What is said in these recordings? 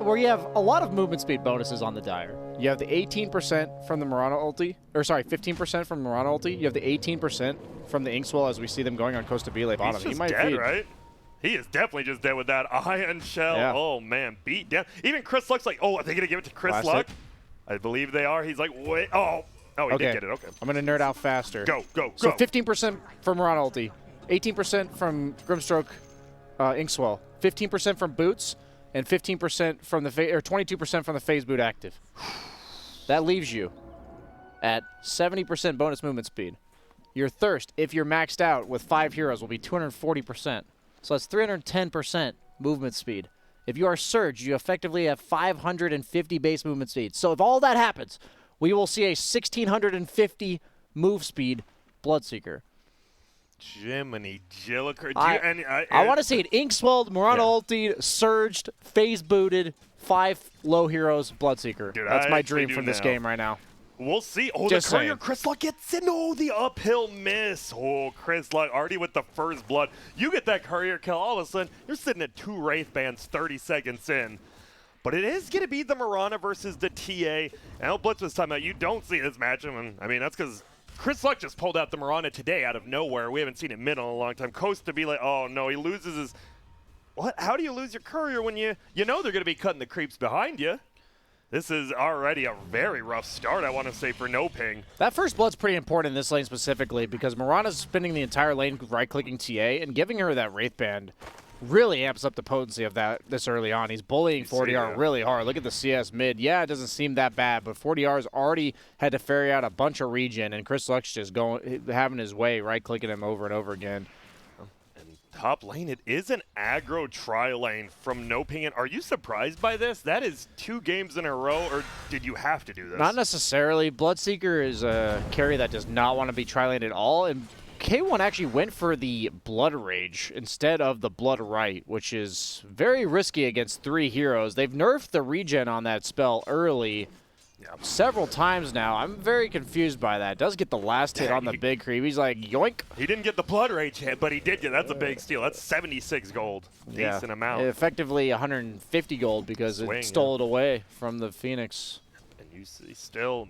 where you have a lot of movement speed bonuses on the Dire. You have the 18% from the Murano ulti, or sorry, 15% from Murano ulti. You have the 18% from the Inkswell as we see them going on Costa Bile bottom. He's just dead, right? He is definitely just dead with that Iron Shell. Yeah. Oh, man, beat down. Even Chris Luck's like, oh, are they going to give it to Chris Luck? I believe they are. He's like, wait, oh, he did get it, okay. I'm going to nerd out faster. Go. So 15% from Murano ulti, 18% from Grimstroke Inkswell, 15% from Boots, and 15% from the 22% from the phase boot active. That leaves you at 70% bonus movement speed. Your thirst, if you're maxed out with 5 heroes, will be 240%. So that's 310% movement speed. If you are Surge, you effectively have 550 base movement speed. So if all that happens, we will see a 1650 move speed Bloodseeker. Jiminy Jilliker. I want to see it Inkswelled, Murano ultied, surged, phase booted, 5 low heroes, Bloodseeker. Dude, that's my dream from this game right now. We'll see. Oh, Just the courier, saying. Chris Luck gets in. Oh, the uphill miss. Oh, Chris Luck already with the first blood. You get that courier kill, all of a sudden, you're sitting at 2 Wraith Bands 30 seconds in. But it is going to be the Mirana versus the TA. And I'll blitz this time out. You don't see this matchup. I mean, that's because Chris Luck just pulled out the Mirana today out of nowhere. We haven't seen it mid in a long time. Costa be like, oh, no, he loses his... What? How do you lose your courier when you know they're going to be cutting the creeps behind you? This is already a very rough start, I want to say, for NoPing. That first blood's pretty important in this lane specifically because Mirana's spinning the entire lane right-clicking TA, and giving her that Wraith Band really amps up the potency of that this early on. He's bullying 40R really hard. Look at the CS mid. Yeah, it doesn't seem that bad, but 40R's already had to ferry out a bunch of regen, and Chris Luck's just having his way, right-clicking him over and over again. Top lane, it is an aggro tri-lane from NoPing. Are you surprised by this? That is 2 games in a row, or did you have to do this? Not necessarily. Bloodseeker is a carry that does not want to be tri-lane at all, and K1 actually went for the Blood Rage instead of the Blood Right, which is very risky against 3 heroes. They've nerfed the regen on that spell early several times now. I'm very confused by that. Does get the last hit on the big creep. He's like, yoink. He didn't get the Blood Rage hit, but he did get That's a big steal. That's 76 gold. Decent amount. Effectively 150 gold because it stole it away from the Phoenix. And you see still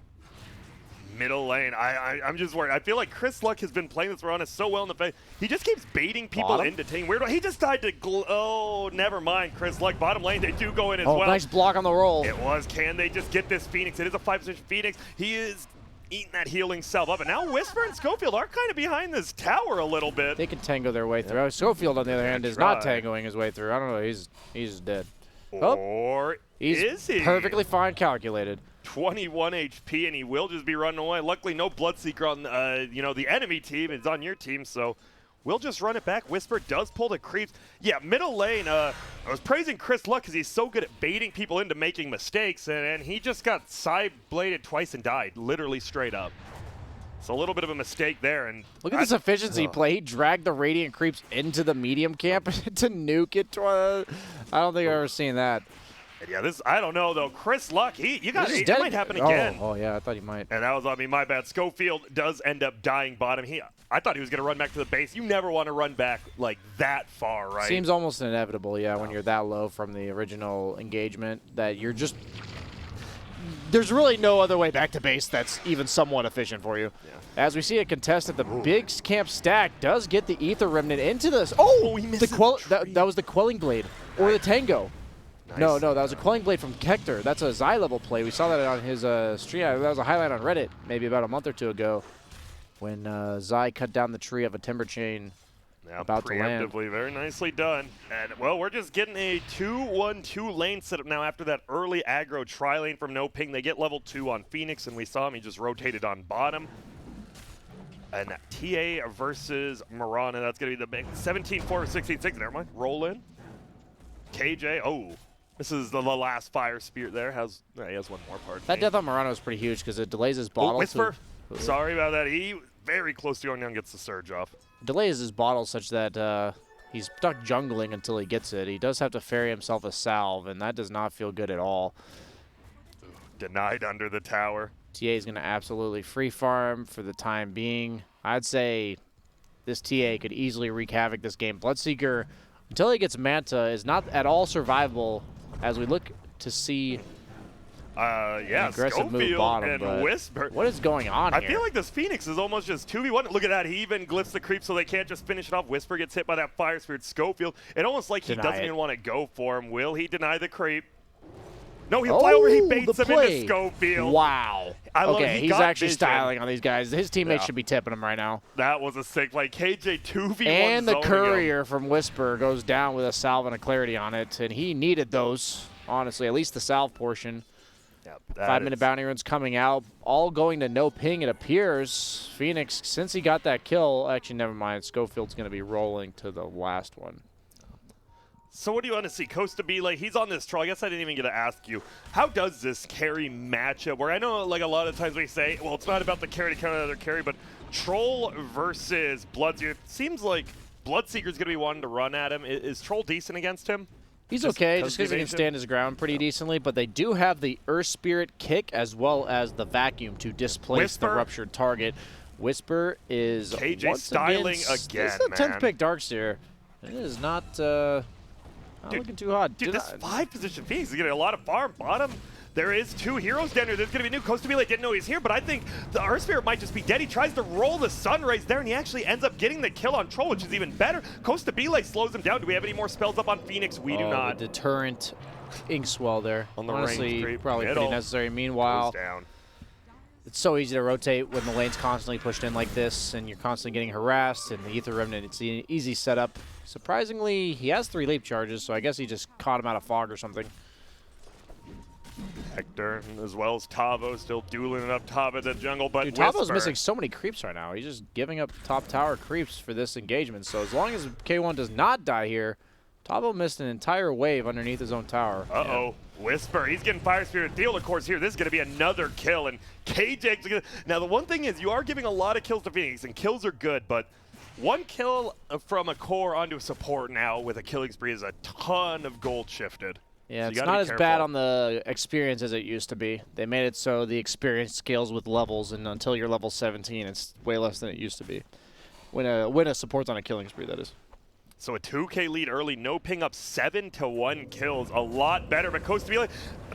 middle lane. I'm just worried. I feel like Chris Luck has been playing this Mirana so well in the face. He just keeps baiting people into taking weird. He just died to oh, never mind. Chris Luck, bottom lane, they do go in as well. Nice block on the roll. It was. Can they just get this Phoenix? It is a 5-position Phoenix. He is eating that healing salve up. And now Whisper and Schofield are kind of behind this tower a little bit. They can tango their way through. Schofield, on the other hand, is not tangoing his way through. I don't know. He's dead. Or is he? Perfectly fine calculated. 21 HP, and he will just be running away. Luckily, no Bloodseeker on the enemy team. It's on your team, so we'll just run it back. Whisper does pull the creeps. Yeah, middle lane, I was praising Chris Luck because he's so good at baiting people into making mistakes, and he just got side-bladed twice and died, literally straight up. It's a little bit of a mistake there. And look at this efficiency play. He dragged the Radiant creeps into the medium camp to nuke it. I don't think I've ever seen that. Yeah, I don't know, though. Chris Luck, it might happen again. Oh, yeah, I thought he might. And that was on me, my bad. Schofield does end up dying bottom. I thought he was going to run back to the base. You never want to run back like that far, right? Seems almost inevitable, yeah, when you're that low from the original engagement, that you're just... There's really no other way back to base that's even somewhat efficient for you. Yeah. As we see a contest at the big camp stack does get the Ether Remnant into this. Oh, he missed that was the Quelling Blade or the Tango. Nice. No, that was a Quelling Blade from Hector. That's a Zai level play. We saw that on his stream. That was a highlight on Reddit maybe about a month or 2 ago when Zai cut down the tree of a Timber Chain about to land. Preemptively, very nicely done. And, well, we're just getting a 2-1-2 lane setup now after that early aggro tri-lane from NoPing. They get level 2 on Phoenix, and we saw him. He just rotated on bottom. And TA versus Mirana. That's going to be the big 17-4 or 16-6. Never mind. Roll in. KJ. Oh. This is the last Fire Spirit there. He has one more part. That death on Mirana was pretty huge because it delays his bottle. Whisper. Sorry about that. He very close to going down, gets the surge off. Delays his bottle such that he's stuck jungling until he gets it. He does have to ferry himself a salve, and that does not feel good at all. Ooh, denied under the tower. TA is going to absolutely free farm for the time being. I'd say this TA could easily wreak havoc this game. Bloodseeker, until he gets Manta, is not at all survivable as we look to see yeah, an aggressive move Schofield bottom, and but Whisper. what is going on I here? feel like this Phoenix is almost just 2v1. Look at that. He even glyphs the creep so they can't just finish it off. Whisper gets hit by that Fire Spirit. Schofield, it almost like he doesn't even want to go for him. Will he deny the creep? No, he'll fly over. He baits him into Schofield. Wow. Okay, he's actually styling on these guys. His teammates should be tipping him right now. That was a sick play. KJ 2v1 And the zoning courier him. from Whisper goes down with a salve and a clarity on it, and he needed those, honestly, at least the salve portion. Yep, 5-minute bounty runs coming out, all going to NoPing, it appears. Phoenix, since he got that kill, actually, never mind. Schofield's going to be rolling to the last one. So what do you want to see? Costa B, like, he's on this troll. I guess I didn't even get to ask you. How does this carry matchup? Where I know, like, a lot of times we say, well, it's not about the carry to counter another carry, but Troll versus Bloodseeker. It seems like Bloodseeker's going to be wanting to run at him. Is Troll decent against him? He's okay, just because he can stand his ground pretty decently, but they do have the Earth Spirit kick as well as the vacuum to displace the ruptured target. Whisper is KJ styling again, This is the 10th pick Darkseer. It is not looking too hot. Dude, this 5-position Phoenix is getting a lot of farm bottom. There is 2 heroes down here. There's going to be new. Costa Belay didn't know he's here, but I think the Earth Spirit might just be dead. He tries to roll the Sunrays there, and he actually ends up getting the kill on Troll, which is even better. Costa Belay slows him down. Do we have any more spells up on Phoenix? We do not. The deterrent Inkswell there. On the honestly, range probably pretty necessary. Meanwhile, it's so easy to rotate when the lane's constantly pushed in like this, and you're constantly getting harassed, and the Ether Remnant, it's an easy setup. Surprisingly, he has 3 leap charges, so I guess he just caught him out of fog or something. Hector, as well as Tavo, still dueling it up top of the jungle, but Dude, Tavo's missing so many creeps right now. He's just giving up top tower creeps for this engagement. So as long as K1 does not die here, Tavo missed an entire wave underneath his own tower. Uh-oh. Yeah. Whisper, he's getting Fire Spirit deal, of course, here. This is going to be another kill, and KJ... Now, the one thing is, you are giving a lot of kills to Phoenix, and kills are good, but 1 kill from a core onto a support now with a killing spree is a ton of gold shifted. Yeah, so it's not as bad on the experience as it used to be. They made it so the experience scales with levels, and until you're level 17, it's way less than it used to be. When a support's on a killing spree, that is. So a 2K lead early, NoPing up 7-1 kills. A lot better, but Costa Belay,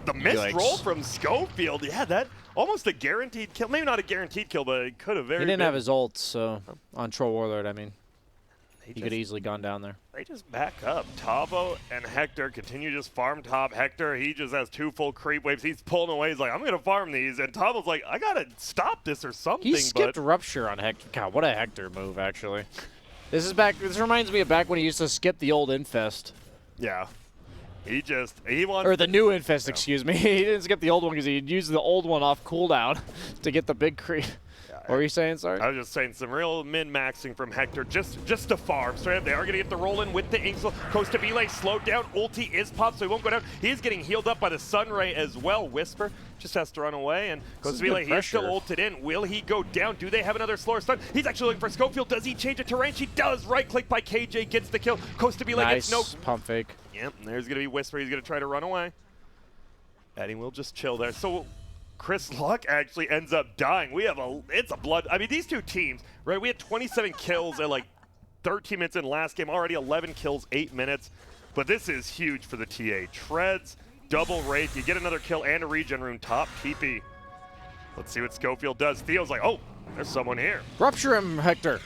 the missed roll from Schofield. Yeah, that almost a guaranteed kill. Maybe not a guaranteed kill, but it could have very He didn't have his ult, so on Troll Warlord, I mean. He could have easily gone down there. They just back up. Tavo and Hector continue to just farm top. Hector, he just has 2 full creep waves. He's pulling away. He's like, I'm going to farm these. And Tavo's like, I got to stop this or something. He skipped Rupture on Hector. God, what a Hector move, actually. This is back. This reminds me of back when he used to skip the old Infest. Yeah. He wants... Or the new Infest, excuse me. He didn't skip the old one because he used the old one off cooldown to get the big creep. What were you saying, sorry? I was just saying some real min-maxing from Hector just to farm. Straight up, they are going to get the roll in with the Inkswell. Costa Belay slowed down. Ulti is popped, so he won't go down. He is getting healed up by the Sunray as well. Whisper just has to run away, and Costa Belay, he's still ulted in. Will he go down? Do they have another slower stun? He's actually looking for Schofield. Does he change it to range? He does. Right-click by KJ, gets the kill. Costa Belay gets no... pump fake. Yep, there's going to be Whisper. He's going to try to run away. Eddie will just chill there. So... Chris Luck actually ends up dying. It's a blood. I mean, these 2 teams, right? We had 27 kills at like 13 minutes in last game. Already 11 kills, 8 minutes. But this is huge for the TA. Treads, double Wraith. You get another kill and a regen rune top TP. Let's see what Schofield does. Theo's like, oh, there's someone here. Rupture him, Hector.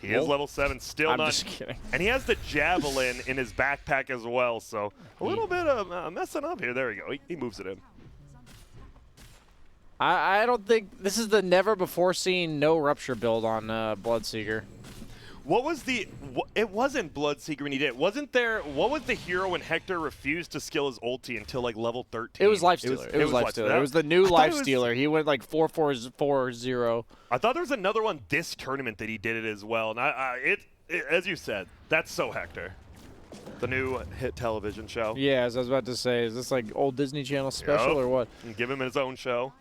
He is level 7, still not. I'm just kidding. And he has the Javelin in his backpack as well. So a little bit of messing up here. There we go. He moves it in. I don't think this is the never before seen no Rupture build on Bloodseeker. What was the? It wasn't Bloodseeker when he did it. Wasn't there? What was the hero when Hector refused to skill his ulti until like level 13? It was Lifestealer. It was Lifestealer. It was the new Lifestealer. He went like 4-4-4-0. I thought there was another one this tournament that he did it as well. And as you said, that's so Hector. The new hit television show. Yeah, as I was about to say, is this like old Disney Channel special or what? And give him his own show.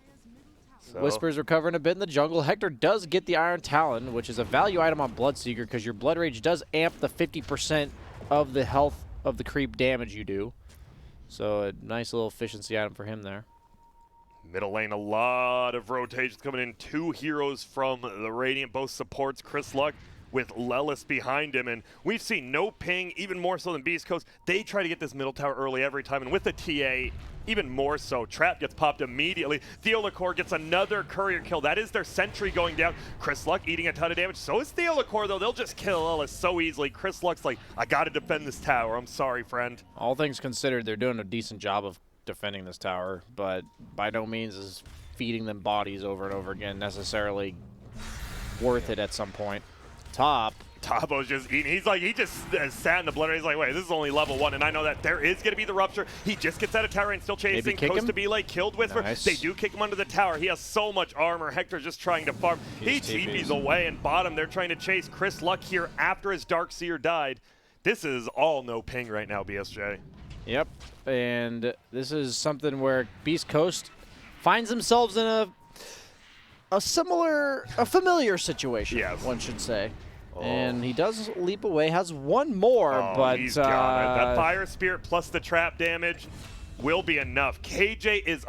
So. Whisper's recovering a bit in the jungle. Hector does get the Iron Talon, which is a value item on Bloodseeker because your Blood Rage does amp the 50% of the health of the creep damage you do. So a nice little efficiency item for him there. Middle lane, a lot of rotations coming in. 2 heroes from the Radiant, both supports. Chris Luck with Lelis behind him. And we've seen NoPing, even more so than Beastcoast. They try to get this middle tower early every time. And with the TA, even more so. Trap gets popped immediately. Theolacor gets another courier kill. That is their sentry going down. Chris Luck eating a ton of damage. So is Theolacor, though. They'll just kill Lelis so easily. Chris Luck's like, I got to defend this tower. I'm sorry, friend. All things considered, they're doing a decent job of defending this tower, but by no means is feeding them bodies over and over again necessarily worth it at some point. Top. Tabo's just eating. He's like, he just sat in the blood. He's like, wait, this is only level 1, and I know that there is going to be the rupture. He just gets out of tower and still chasing. Costa Belay killed Whisper. Nice. They do kick him under the tower. He has so much armor. Hector's just trying to farm. He TP's away, and bottom, they're trying to chase Chris Luck here after his Darkseer died. This is all NoPing right now, BSJ. Yep, and this is something where Beastcoast finds themselves in a familiar situation, yes, one should say. And he does leap away, has one more, but he's got it. That fire spirit plus the trap damage will be enough. KJ is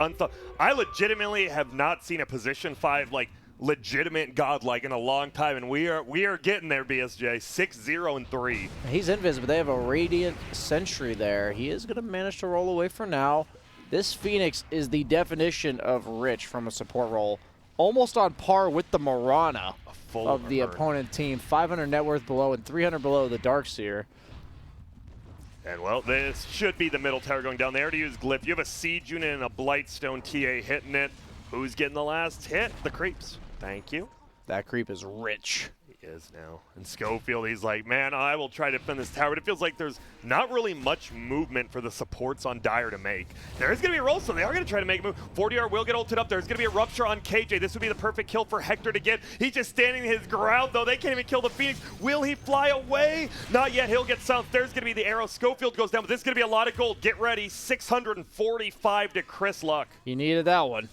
I legitimately have not seen a position 5 like legitimate godlike in a long time, and we are getting there, BSJ. 6-0 and 3. He's invisible. They have a Radiant Sentry there. He is going to manage to roll away for now. This Phoenix is the definition of rich from a support role, almost on par with the Mirana of the opponent team. 500 net worth below and 300 below the Darkseer. And, well, this should be the middle tower going down. They already used Glyph. You have a Siege unit and a Blightstone TA hitting it. Who's getting the last hit? The Creeps. Thank you. That creep is rich. He is now. And Schofield, he's like, man, I will try to defend this tower. But it feels like there's not really much movement for the supports on Dire to make. There is going to be a roll, so they are going to try to make a move. 40R will get ulted up. There's going to be a rupture on KJ. This would be the perfect kill for Hector to get. He's just standing his ground, though. They can't even kill the Phoenix. Will he fly away? Not yet. He'll get south. There's going to be the arrow. Schofield goes down, but this is going to be a lot of gold. Get ready. 645 to Chris Luck. He needed that one.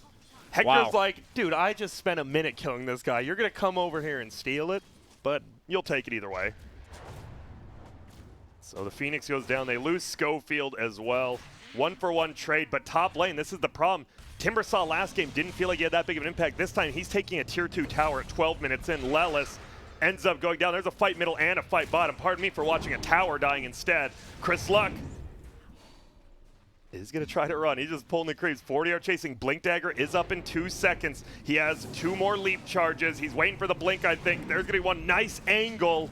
Hector's like, dude, I just spent a minute killing this guy. You're going to come over here and steal it, but you'll take it either way. So the Phoenix goes down. They lose Schofield as well. 1-for-1 trade, but top lane, this is the problem. Timbersaw last game didn't feel like he had that big of an impact. This time he's taking a tier 2 tower at 12 minutes in. Lelis ends up going down. There's a fight middle and a fight bottom. Pardon me for watching a tower dying instead. Chris Luck is going to try to run. He's just pulling the creeps. 40R chasing. Blink Dagger is up in 2 seconds. He has 2 more leap charges. He's waiting for the blink, I think. There's going to be one nice angle.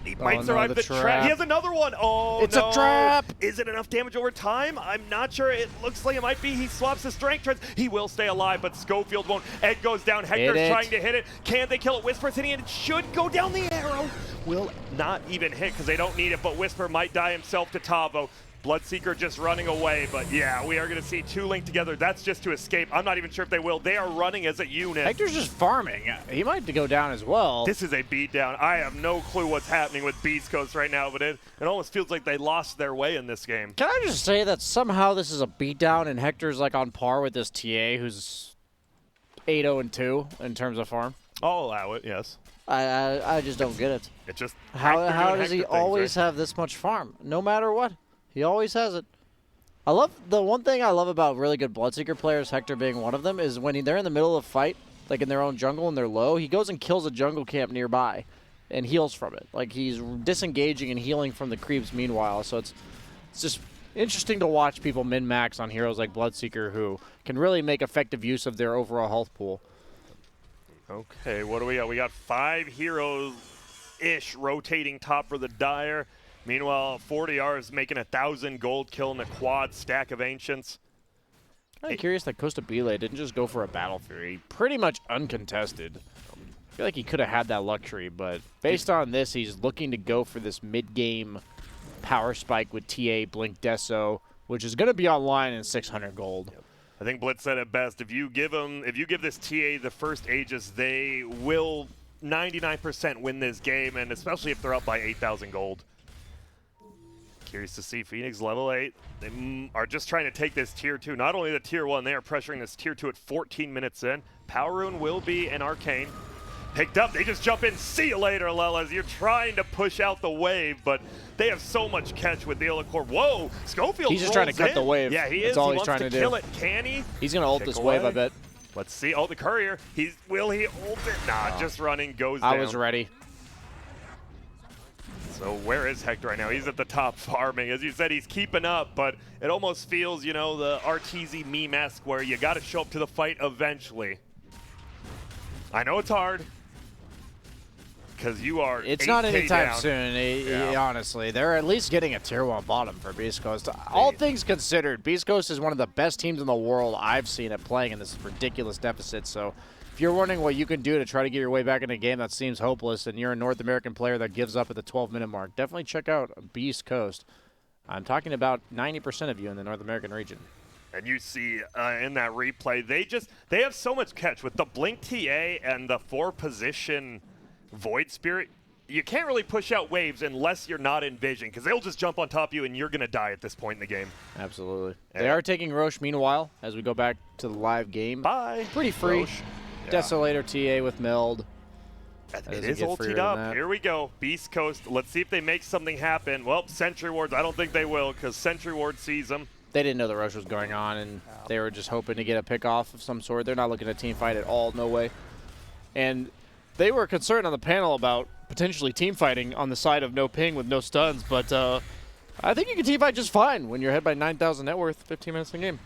He might survive the trap. He has another one. Oh, it's a trap. Is it enough damage over time? I'm not sure. It looks like it might be. He swaps his strength trends. He will stay alive, but Schofield won't. Ed goes down. Hector's trying to hit it. Can they kill it? Whisper's hitting it. It should go down. The arrow will not even hit because they don't need it, but Whisper might die himself to Tavo. Bloodseeker just running away, but yeah, we are going to see 2 linked together. That's just to escape. I'm not even sure if they will. They are running as a unit. Hector's just farming. He might go down as well. This is a beatdown. I have no clue what's happening with Beastcoast right now, but it almost feels like they lost their way in this game. Can I just say that somehow this is a beatdown and Hector's like on par with this TA who's 8-0-2 in terms of farm? I'll allow it, yes. I just don't get it. It just how does he always have this much farm, no matter what? He always has it. The one thing I love about really good Bloodseeker players, Hector being one of them, is when they're in the middle of a fight, like in their own jungle and they're low, he goes and kills a jungle camp nearby and heals from it. Like he's disengaging and healing from the creeps meanwhile. So it's just interesting to watch people min-max on heroes like Bloodseeker who can really make effective use of their overall health pool. Okay, what do we got? We got 5 heroes-ish rotating top for the Dire. Meanwhile, 40R is making 1,000 gold killing a quad stack of Ancients. I'm curious that Costa Belay didn't just go for a Battle Fury. Pretty much uncontested. I feel like he could have had that luxury, but based on this, he's looking to go for this mid-game power spike with TA, Blink Deso, which is going to be online in 600 gold. Yep. I think Blitz said it best. If you give this TA the first Aegis, they will 99% win this game, and especially if they're up by 8,000 gold. Curious to see Phoenix level 8. They are just trying to take this tier 2. Not only the tier 1, they are pressuring this tier 2 at 14 minutes in. Power Rune will be an Arcane. Picked up, they just jump in. See you later, Lelas. You're trying to push out the wave, but they have so much catch with the Theolacor. Whoa, Schofield He's just trying to cut the wave. Yeah, he is. That's all he he's wants trying to do. kill it. Can he? He's going to ult this wave, I bet. Let's see. Oh, the courier. Will he ult it? Nah, just running, goes down. I was ready. So where is Hector right now? He's at the top farming. As you said, he's keeping up, but it almost feels, you know, the RTZ meme-esque where you got to show up to the fight eventually. I know it's hard because you are It's not anytime down. soon, honestly. They're at least getting a tier 1 bottom for Beastcoast. All things considered, Beastcoast is one of the best teams in the world I've seen it playing in this ridiculous deficit. So if you're wondering what you can do to try to get your way back in a game that seems hopeless and you're a North American player that gives up at the 12-minute mark, definitely check out Beastcoast. I'm talking about 90% of you in the North American region. And you see in that replay, they have so much catch with the Blink TA and the 4-position Void Spirit. You can't really push out waves unless you're not in vision, because they'll just jump on top of you and you're going to die at this point in the game. Absolutely. They are taking Roche meanwhile as we go back to the live game. Bye. Pretty free. Roche. Desolator TA with Meld. It is ultied up. Here we go. Beast Coast. Let's see if they make something happen. Well, Sentry Wards, I don't think they will, because Sentry Ward sees them. They didn't know the rush was going on, and they were just hoping to get a pick off of some sort. They're not looking to team fight at all, no way. And they were concerned on the panel about potentially team fighting on the side of NoPing with no stuns, but I think you can team fight just fine when you're ahead by 9,000 net worth, 15 minutes in the game.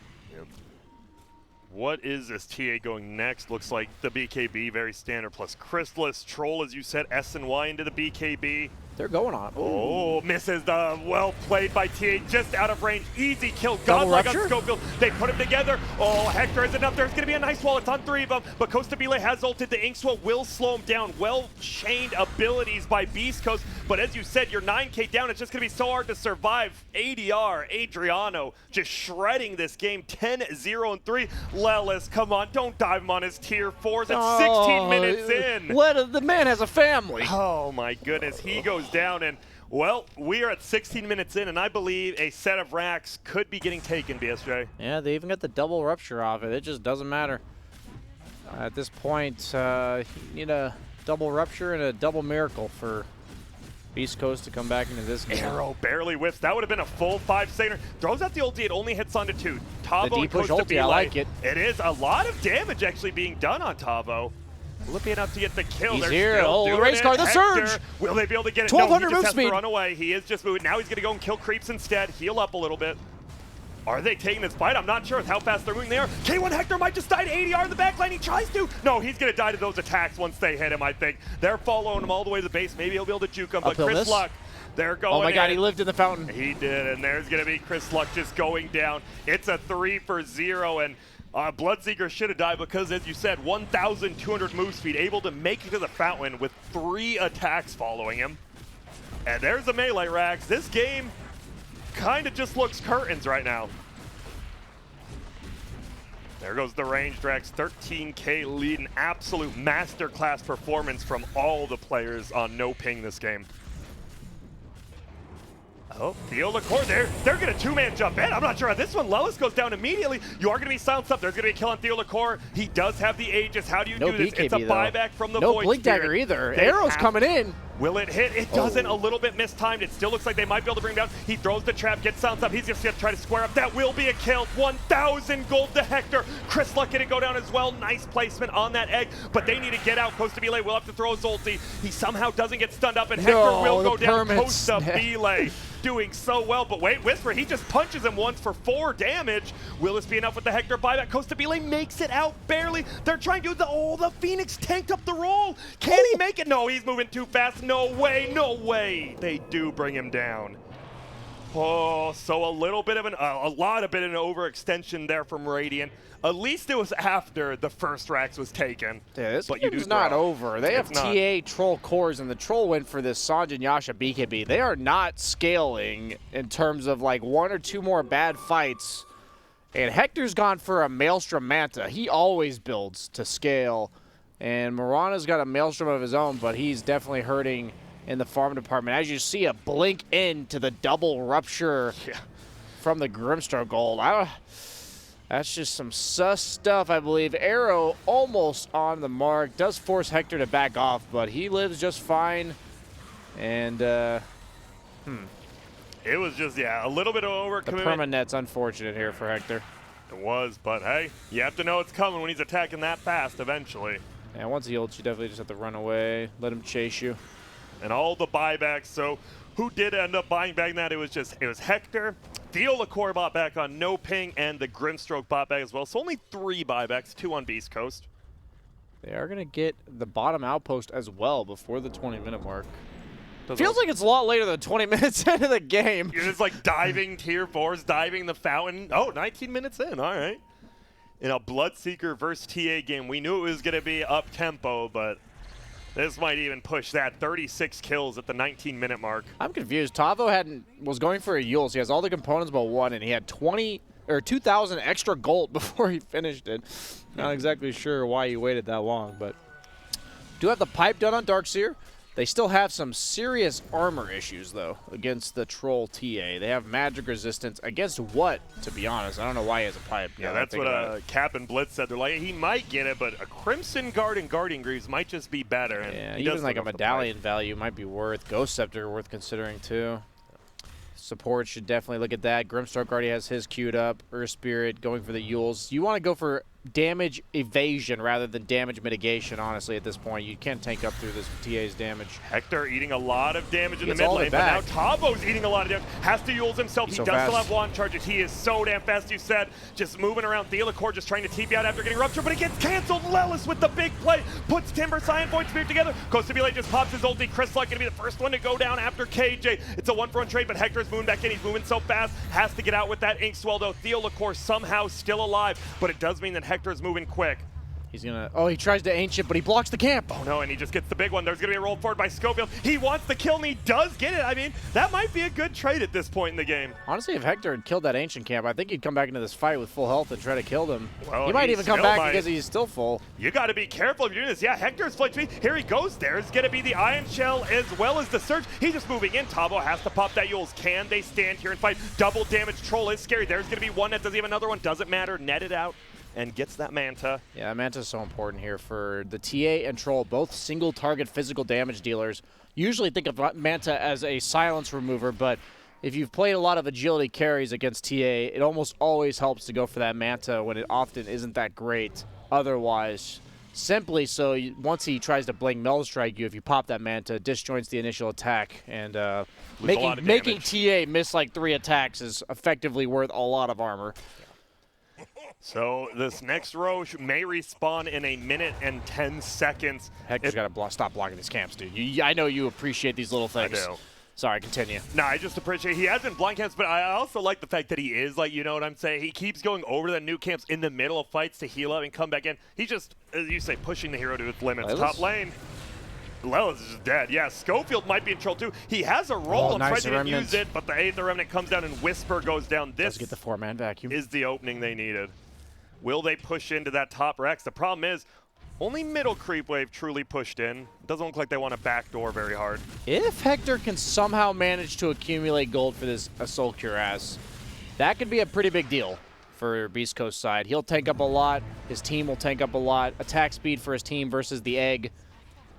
What is this TA going next? Looks like the BKB, very standard, plus Chrysalis. Troll, as you said, SNY into the BKB. They're going on. Ooh. Oh, misses the well played by TA, just out of range. Easy kill. Double Godlike on rupture? Schofield. They put him together. Oh, Hector isn't up there. It's going to be a nice wall. It's on 3 of them. But Costa Bile has ulted. The Inkswell will slow him down. Well-chained abilities by Beast Coast. But as you said, you're 9K down. It's just going to be so hard to survive. ADR, Adriano, just shredding this game. 10-0-3. Lelis, come on. Don't dive him on his tier 4s. It's 16 minutes in. The man has a family. Oh, my goodness. He goes down, and well, we are at 16 minutes in, and I believe a set of racks could be getting taken, BSJ. Yeah, they even got the double rupture off it. It just doesn't matter. At this point, you need a double rupture and a double miracle for Beast Coast to come back into this game. Arrow barely whiffs. That would have been a full 5-second. Throws out the ulti. It only hits onto 2. Tavo The deep and push Costa ulti, Bile. I like it. It is a lot of damage actually being done on Tavo. Will it be enough to get the kill? He's They're here. still doing The race it. car, the Hector, surge. Will they be able to get it? 1200 no, he move just has speed. to run away. He is just moving. Now he's going to go and kill creeps instead. Heal up a little bit. Are they taking this fight? I'm not sure with how fast they're moving there. K1 Hector might just die to ADR in the backline. He tries to. No, he's going to die to those attacks once they hit him, I think. They're following him all the way to the base. Maybe he'll be able to juke him. But Uphill Chris this. Luck, they're going Oh my God, in. he lived in the fountain. He did, and there's going to be Chris Luck just going down. It's a 3-for-0, and Bloodseeker should have died because, as you said, 1,200 move speed, able to make it to the fountain with 3 attacks following him. And there's the melee racks. This game kind of just looks curtains right now. There goes the ranged Rex, 13K lead, an absolute masterclass performance from all the players on NoPing this game. Oh, Theo LaCour there. They're going to 2-man jump in. I'm not sure how this one. Lelis goes down immediately. You are going to be silenced up. There's going to be a kill on Theo LaCour. He does have the Aegis. How do you No do this? BKB, It's a buyback from the no Void Blink Spirit. Dagger either. They Arrow's have- coming in. Will it hit? It doesn't. A little bit mistimed. It still looks like they might be able to bring down. He throws the trap, gets silenced up. He's just going to try to square up. That will be a kill. 1,000 gold to Hector. Chris Luck going to go down as well. Nice placement on that egg, but they need to get out. Costa Bile will have to throw his ulti. He somehow doesn't get stunned up, and Hector will go down. Costa Bile doing so well, but wait, Whisper, he just punches him once for 4 damage. Will this be enough with the Hector buyback? Costa Bile makes it out barely. They're trying to do the Phoenix tanked up the roll. Can he make it? No, he's moving too fast. No way, no way. They do bring him down. Oh, so a little bit of an overextension there from Radiant. At least it was after the first Rax was taken. Yeah, this but game's not over. They have TA Troll cores, and the Troll went for this Sanjin Yasha BKB. They are not scaling in terms of like 1 or 2 more bad fights. And Hector's gone for a Maelstrom Manta. He always builds to scale. And Mirana's got a Maelstrom of his own, but he's definitely hurting in the farm department. As you see a blink into the double rupture from the Grimstar gold. That's just some sus stuff, I believe. Arrow almost on the mark. Does force Hector to back off, but he lives just fine. And, It was just, a little bit of overcommitment. The permanet's unfortunate here for Hector. It was, but hey, you have to know it's coming when he's attacking that fast eventually. And once he ults, you definitely just have to run away, let him chase you. And all the buybacks, so who did end up buying back that? It was Hector, Theo bought back on NoPing, and the Grimstroke bought back as well. So only 3 buybacks, 2 on Beastcoast. They are going to get the bottom outpost as well before the 20-minute mark. Does Feels like it's a lot later than 20 minutes into the game. You're just like diving tier 4s, diving the fountain. Oh, 19 minutes in, all right. In a Bloodseeker versus TA game, we knew it was going to be up-tempo, but this might even push that. 36 kills at the 19-minute mark. I'm confused. Tavo was going for a Yules. He has all the components but one, and he had 2,000 extra gold before he finished it. Not exactly sure why he waited that long, but do have the pipe done on Darkseer. They still have some serious armor issues, though, against the Troll TA. They have magic resistance against what, to be honest? I don't know why he has a pipe. Yeah, that's what Cap and Blitz said. They're like, he might get it, but a Crimson Guard and Guardian Greaves might just be better. And yeah, even like a medallion value might be worth. Ghost Scepter worth considering, too. Support should definitely look at that. Grimstroke already has his queued up. Earth Spirit going for the Yules. You want to go for damage evasion rather than damage mitigation, honestly, at this point. You can't tank up through this TA's damage. Hector eating a lot of damage in the mid lane, but now Tavo's eating a lot of damage. Has to Yules himself. He does still have wand charges. He is so damn fast, you said. Just moving around. Theocor just trying to TP out after getting ruptured, but it gets canceled. Lelis with the big play. Puts Timber, Cyan Void Spirit together. Kostabile just pops his ulti. Chris Luck going to be the first one to go down after KJ. It's a 1-for-1 trade, but Hector's moving back in. He's moving so fast. Has to get out with that Ink Swell, though. Theocor somehow still alive, but it does mean that Hector's moving quick. He's gonna, oh, he tries to Ancient, but he blocks the camp. Oh no, and he just gets the big one. There's gonna be a roll forward by Schofield. He wants the kill, and he does get it. I mean, that might be a good trade at this point in the game. Honestly, if Hector had killed that Ancient camp, I think he'd come back into this fight with full health and try to kill them. Well, he might even come back because he's still full. You gotta be careful if you're doing this. Yeah, Hector's flight speed. Here he goes. There's gonna be the Ion Shell as well as the Surge. He's just moving in. Tavo has to pop that Yules. Can they stand here and fight? Double damage. Troll is scary. There's gonna be one that doesn't have another one. Doesn't matter. Net it out and gets that Manta. Yeah, Manta is so important here for the TA and Troll, both single target physical damage dealers. Usually think of Manta as a silence remover, but if you've played a lot of agility carries against TA, it almost always helps to go for that Manta when it often isn't that great otherwise. Simply so, once he tries to blink Mel Strike you, if you pop that Manta, disjoints the initial attack, and making TA miss like 3 attacks is effectively worth a lot of armor. So this next Roche may respawn in 1 minute and 10 seconds. Hector's got to stop blocking these camps, dude. I know you appreciate these little things. I do. Sorry, continue. No, I just appreciate he hasn't blind camps, but I also like the fact that he is, like, you know what I'm saying? He keeps going over the new camps in the middle of fights to heal up and come back in. He's just, as you say, pushing the hero to its limits. Lelis? Top lane. Lelis is just dead. Yeah, Schofield might be in trouble too. He has a roll. I'm trying to use it, but the Aether Remnant comes down and Whisper goes down. This get the 4-man vacuum. Is the opening they needed. Will they push into that top Rex? The problem is, only middle creep wave truly pushed in. Doesn't look like they want to backdoor very hard. If Hector can somehow manage to accumulate gold for this Soul Cuirass, that could be a pretty big deal for Beast Coast side. He'll tank up a lot. His team will tank up a lot. Attack speed for his team versus the egg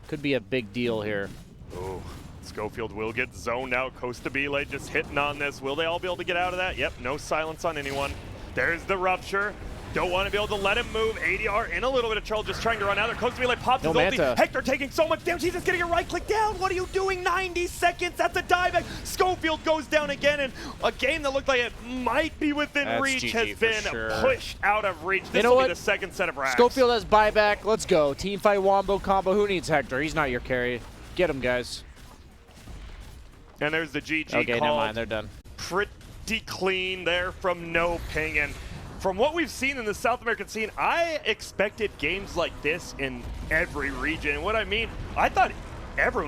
could be a big deal here. Ooh. Schofield will get zoned out. Kostabile just hitting on this. Will they all be able to get out of that? Yep, no silence on anyone. There's the Rupture. Don't want to be able to let him move. ADR in a little bit of trouble, just trying to run out there. Kostabile pops his ulti. Hector taking so much damage. He's just getting a right click down. What are you doing? 90 seconds. That's a dieback. Schofield goes down again, and a game that looked like it might be within reach has been pushed out of reach. This will be the second set of racks. Schofield has buyback. Let's go. Team fight wombo combo. Who needs Hector? He's not your carry. Get him, guys. And there's the GG Okay, call. never mind. They're done. Pretty clean there from NoPing, and from what we've seen in the South American scene, I expected games like this in every region. And what I mean, I thought everyone